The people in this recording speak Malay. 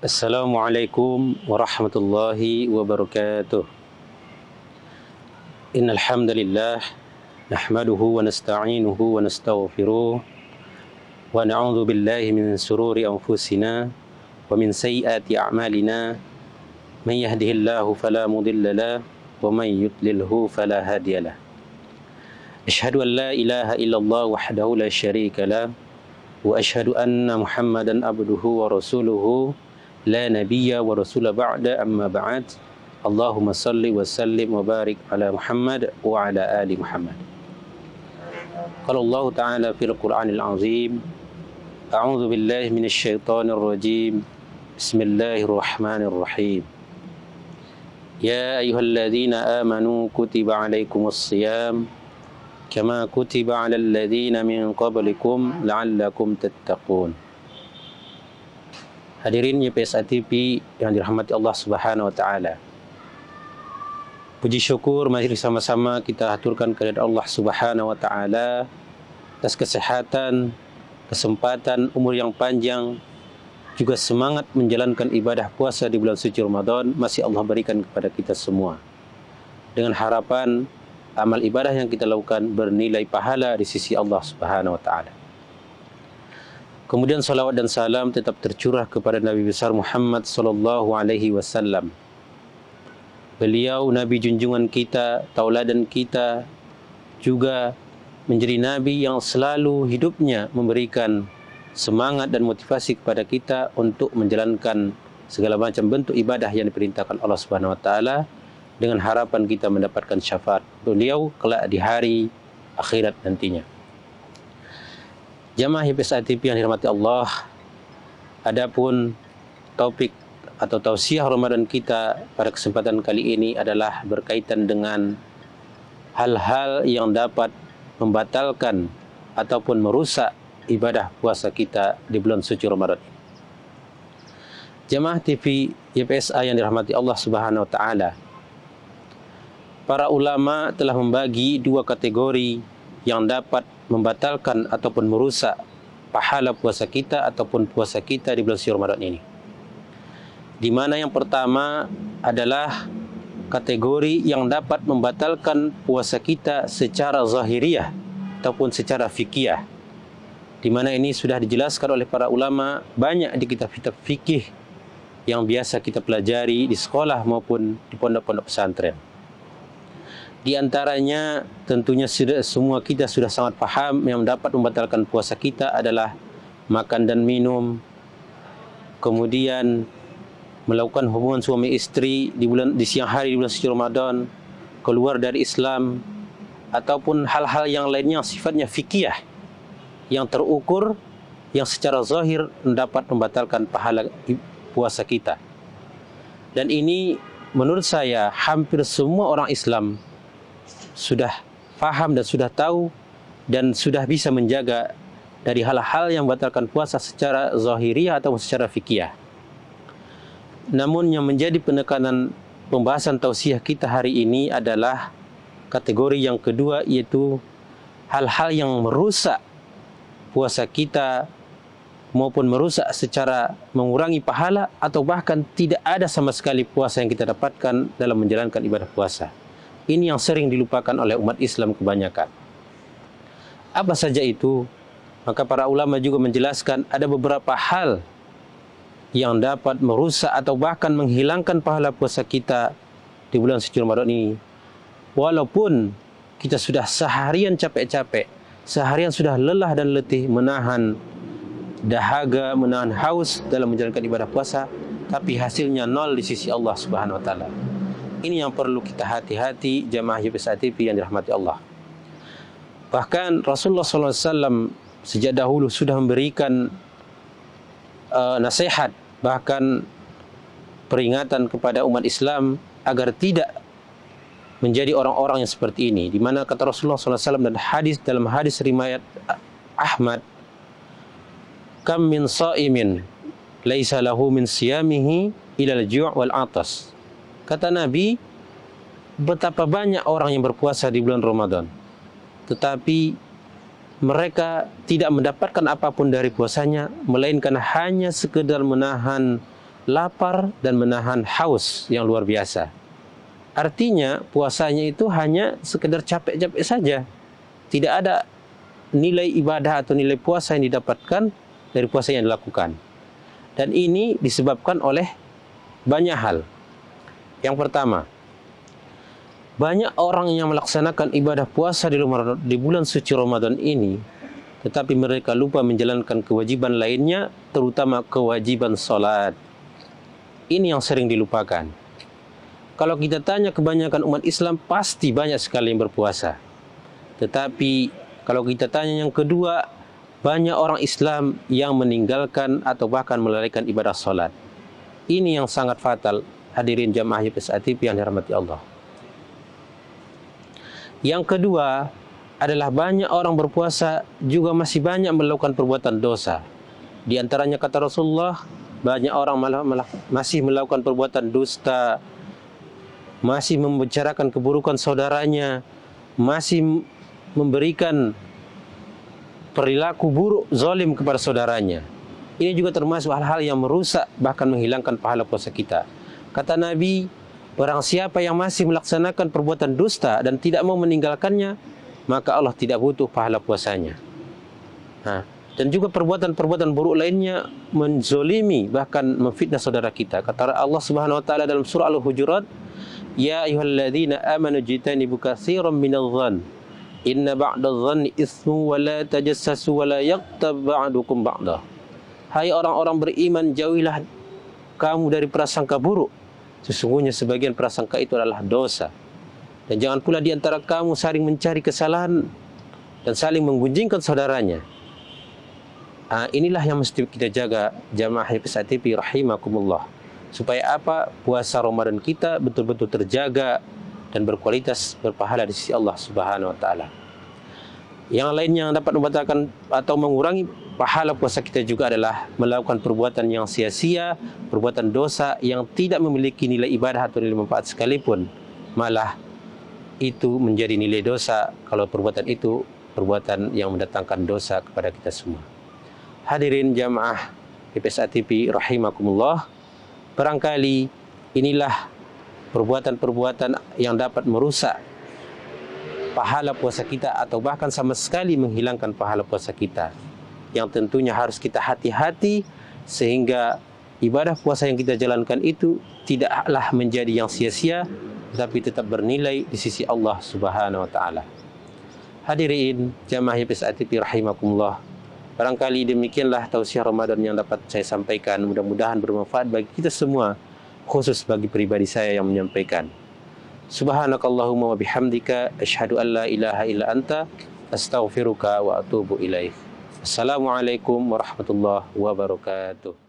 Assalamualaikum warahmatullahi wabarakatuh. Innal hamdalillah nahmaduhu wa nasta'inuhu wa nastaghfiruh wa na'udzu billahi min shururi anfusina wa min sayyiati a'malina. Man yahdihillahu fala mudilla lahu wa man yudlilhu fala hadiya lahu. Asyhadu an la ilaha illallah wahdahu la syarika lahu wa asyhadu anna Muhammadan abduhu wa rasuluhu la nabiyya wa rasula ba'da amma ba'd. Allahumma salli wa sallim wa barik ala Muhammad wa ala ali Muhammad. Qala Allah Ta'ala fil Qur'anil Azim, a'udzu billahi minasy syaithanir rajim. Bismillahirrahmanirrahim. Ya ayyuhalladzina amanu kutiba 'alaikumus shiyam kama kutiba 'alal ladzina min qablikum la'allakum tattaqun. Hadirin YPSA TV yang dirahmati Allah Subhanahu wa taala. Puji syukur mari sama-sama kita aturkan kepada Allah Subhanahu wa taala atas kesehatan, kesempatan, umur yang panjang, juga semangat menjalankan ibadah puasa di bulan suci Ramadan masih Allah berikan kepada kita semua. Dengan harapan amal ibadah yang kita lakukan bernilai pahala di sisi Allah Subhanahu wa taala. Kemudian salawat dan salam tetap tercurah kepada Nabi besar Muhammad sallallahu alaihi wasallam. Beliau Nabi junjungan kita, tauladan kita, juga menjadi Nabi yang selalu hidupnya memberikan semangat dan motivasi kepada kita untuk menjalankan segala macam bentuk ibadah yang diperintahkan Allah Subhanahu wa taala dengan harapan kita mendapatkan syafaat beliau kelak di hari akhirat nantinya. Jamaah YPSA TV yang dirahmati Allah, adapun topik atau tausiah Ramadan kita pada kesempatan kali ini adalah berkaitan dengan hal-hal yang dapat membatalkan ataupun merusak ibadah puasa kita di bulan suci Ramadan. Jamaah TV YPSA yang dirahmati Allah Subhanahu wa taala, para ulama telah membagi dua kategori yang dapat membatalkan ataupun merusak pahala puasa kita ataupun puasa kita di bulan suci Ramadan ini. Di mana yang pertama adalah kategori yang dapat membatalkan puasa kita secara zahiriyah ataupun secara fikih. Di mana ini sudah dijelaskan oleh para ulama banyak di kitab-kitab fikih yang biasa kita pelajari di sekolah maupun di pondok-pondok pesantren. Di antaranya tentunya semua kita sudah sangat paham yang dapat membatalkan puasa kita adalah makan dan minum, kemudian melakukan hubungan suami istri di siang hari di bulan suci Ramadan, keluar dari Islam, ataupun hal-hal yang lainnya yang sifatnya fikih yang terukur yang secara zahir dapat membatalkan pahala puasa kita. Dan ini menurut saya hampir semua orang Islam sudah faham dan sudah tahu dan sudah bisa menjaga dari hal-hal yang membatalkan puasa secara zahiriyah atau secara fikih. Namun yang menjadi penekanan pembahasan tausiah kita hari ini adalah kategori yang kedua, yaitu hal-hal yang merusak puasa kita maupun merusak secara mengurangi pahala atau bahkan tidak ada sama sekali puasa yang kita dapatkan dalam menjalankan ibadah puasa. Ini yang sering dilupakan oleh umat Islam kebanyakan. Apa saja itu? Maka para ulama juga menjelaskan ada beberapa hal yang dapat merusak atau bahkan menghilangkan pahala puasa kita di bulan suci Ramadan ini. Walaupun kita sudah seharian capek-capek, seharian sudah lelah dan letih menahan dahaga, menahan haus dalam menjalankan ibadah puasa, tapi hasilnya nol di sisi Allah Subhanahu wa taala. Ini yang perlu kita hati-hati jamaah YPSA TV yang dirahmati Allah. Bahkan Rasulullah SAW sejak dahulu sudah memberikan nasihat, bahkan peringatan kepada umat Islam agar tidak menjadi orang-orang yang seperti ini. Di mana kata Rasulullah SAW dalam hadis riwayat Ahmad, kam min sa'imin laisa lahu min siyamihi ilal ju' wal atas. Kata Nabi, betapa banyak orang yang berpuasa di bulan Ramadan, tetapi mereka tidak mendapatkan apapun dari puasanya, melainkan hanya sekedar menahan lapar dan menahan haus yang luar biasa. Artinya puasanya itu hanya sekedar capek-capek saja. Tidak ada nilai ibadah atau nilai puasa yang didapatkan dari puasa yang dilakukan. Dan ini disebabkan oleh banyak hal. Yang pertama, banyak orang yang melaksanakan ibadah puasa di bulan suci Ramadan ini, tetapi mereka lupa menjalankan kewajiban lainnya, terutama kewajiban salat. Ini yang sering dilupakan. Kalau kita tanya kebanyakan umat Islam, pasti banyak sekali yang berpuasa. Tetapi kalau kita tanya yang kedua, banyak orang Islam yang meninggalkan atau bahkan melalaikan ibadah salat. Ini yang sangat fatal, hadirin jamaah YPSA TV yang dirahmati Allah. Yang kedua adalah banyak orang berpuasa juga masih banyak melakukan perbuatan dosa. Di antaranya kata Rasulullah, banyak orang masih melakukan perbuatan dusta, masih membicarakan keburukan saudaranya, masih memberikan perilaku buruk, zalim kepada saudaranya. Ini juga termasuk hal-hal yang merusak bahkan menghilangkan pahala puasa kita. Kata Nabi, barang siapa yang masih melaksanakan perbuatan dusta dan tidak mau meninggalkannya, maka Allah tidak butuh pahala puasanya. Dan juga perbuatan-perbuatan buruk lainnya, menzolimi bahkan memfitnah saudara kita. Kata Allah Subhanahu wa taala dalam surah Al-Hujurat, ya ayyuhalladzina amanu jitanibu katsiran minadh-dhann inna ba'dadh-dhanni itsmu wa la tajassasu wa la yaghtab ba'dukum ba'dah. Hai orang-orang beriman, jauhilah kamu dari prasangka buruk. Sesungguhnya sebagian prasangka itu adalah dosa. Dan jangan pula di antara kamu saling mencari kesalahan dan saling menggunjingkan saudaranya. Inilah yang mesti kita jaga, jamaah YPSA TV rahimakumullah. Supaya apa? Puasa Ramadan kita betul-betul terjaga dan berkualitas, berpahala di sisi Allah Subhanahu wa taala. Yang lain yang dapat membatalkan atau mengurangi pahala puasa kita juga adalah melakukan perbuatan yang sia-sia, perbuatan dosa yang tidak memiliki nilai ibadah atau nilai manfaat sekalipun. Malah itu menjadi nilai dosa kalau perbuatan itu perbuatan yang mendatangkan dosa kepada kita semua. Hadirin jamaah YPSA TV rahimakumullah, barangkali inilah perbuatan-perbuatan yang dapat merusak pahala puasa kita atau bahkan sama sekali menghilangkan pahala puasa kita, yang tentunya harus kita hati-hati sehingga ibadah puasa yang kita jalankan itu tidaklah menjadi yang sia-sia, tetapi tetap bernilai di sisi Allah Subhanahu wa taala. Hadirin jamaah YPSA TV rahimakumullah, barangkali demikianlah tausiah Ramadan yang dapat saya sampaikan. Mudah-mudahan bermanfaat bagi kita semua, khusus bagi pribadi saya yang menyampaikan. Subhanakallahumma wa bihamdika asyhadu an la ilaha illa anta astaghfiruka wa atubu ilaik. Assalamualaikum warahmatullahi wabarakatuh.